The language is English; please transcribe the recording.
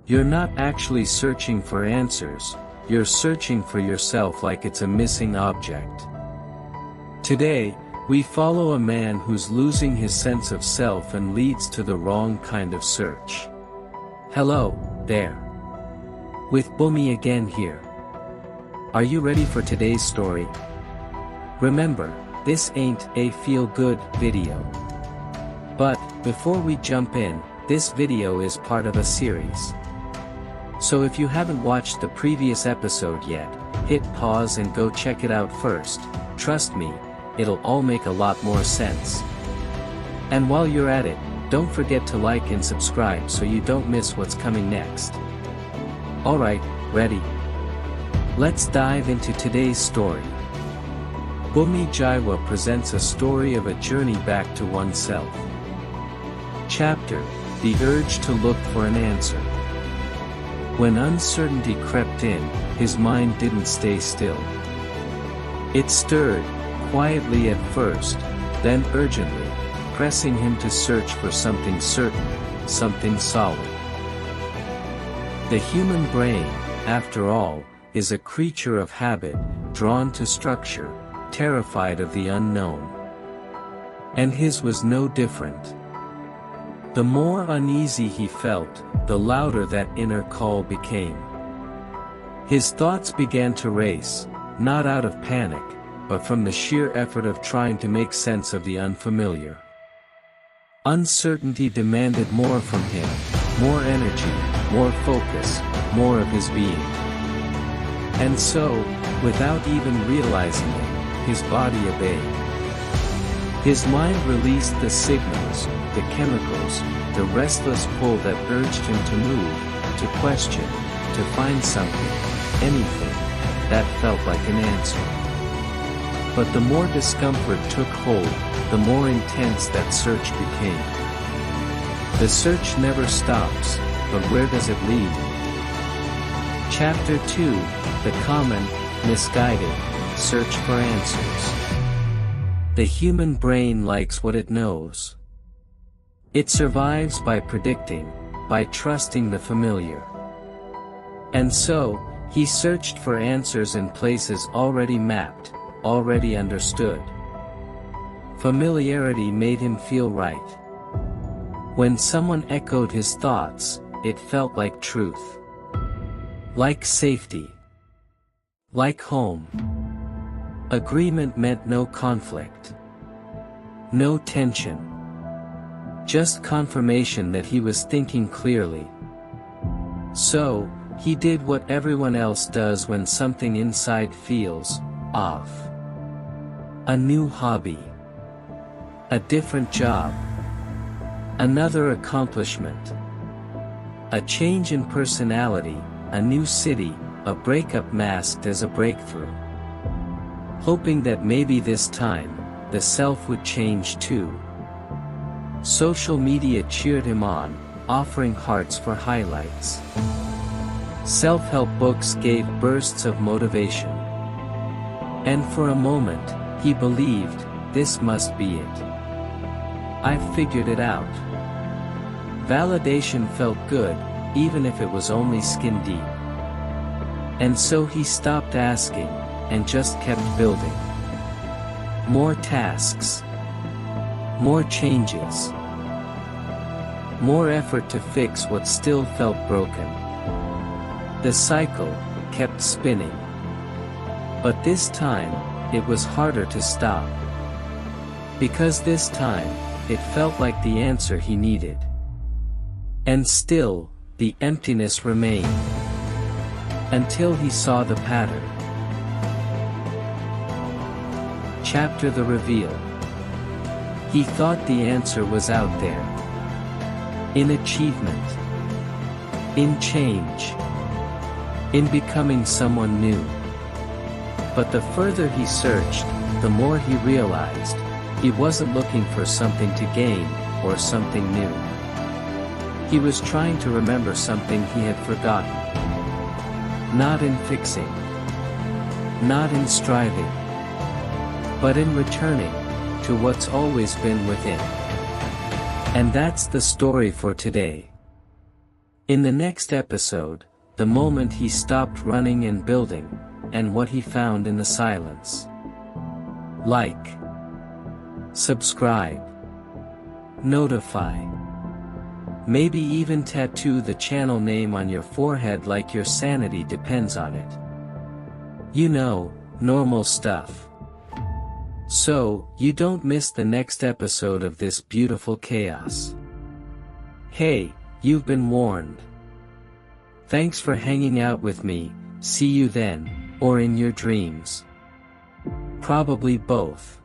You're not actually searching for answers, you're searching for yourself like it's a missing object. Today, we follow a man who's losing his sense of self and leads to the wrong kind of search. Hello, there. With Bumi again here. Are you ready for today's story? Remember, this ain't a feel-good video. But, before we jump in, this video is part of a series. So if you haven't watched the previous episode yet, hit pause and go check it out first. Trust me, it'll all make a lot more sense. And while you're at it, don't forget to like and subscribe so you don't miss what's coming next. Alright, ready? Let's dive into today's story. Bumi Jaiwa presents a story of a journey back to oneself. Chapter: The Urge to Look for an Answer. When uncertainty crept in, his mind didn't stay still. It stirred, quietly at first, then urgently, pressing him to search for something certain, something solid. The human brain, after all, is a creature of habit, drawn to structure, terrified of the unknown. And his was no different. The more uneasy he felt, the louder that inner call became. His thoughts began to race, not out of panic, but from the sheer effort of trying to make sense of the unfamiliar. Uncertainty demanded more from him, more energy, more focus, more of his being. And so, without even realizing it, his body obeyed. His mind released the signals, the chemicals, the restless pull that urged him to move, to question, to find something, anything, that felt like an answer. But the more discomfort took hold, the more intense that search became. The search never stops, but where does it lead? Chapter 2, The Common, Misguided, Search for Answers. The human brain likes what it knows. It survives by predicting, by trusting the familiar. And so, he searched for answers in places already mapped, already understood. Familiarity made him feel right. When someone echoed his thoughts, it felt like truth. Like safety. Like home. Agreement meant no conflict. No tension. Just confirmation that he was thinking clearly. So, he did what everyone else does when something inside feels off. A new hobby. A different job. Another accomplishment. A change in personality, a new city, a breakup masked as a breakthrough. Hoping that maybe this time, the self would change too. Social media cheered him on, offering hearts for highlights. Self-help books gave bursts of motivation. And for a moment, he believed, this must be it. I've figured it out. Validation felt good, even if it was only skin deep. And so he stopped asking, and just kept building. More tasks. More changes. More effort to fix what still felt broken. The cycle kept spinning. But this time, it was harder to stop. Because this time, it felt like the answer he needed. And still, the emptiness remained. Until he saw the pattern. Chapter: The Reveal. He thought the answer was out there. In achievement. In change. In becoming someone new. But the further he searched, the more he realized, he wasn't looking for something to gain, or something new. He was trying to remember something he had forgotten. Not in fixing. Not in striving. But in returning to what's always been within. And that's the story for today. In the next episode, the moment he stopped running and building, and what he found in the silence. Like, subscribe, notify. Maybe even tattoo the channel name on your forehead like your sanity depends on it. You know, normal stuff. So, you don't miss the next episode of this beautiful chaos. Hey, you've been warned. Thanks for hanging out with me, see you then, or in your dreams. Probably both.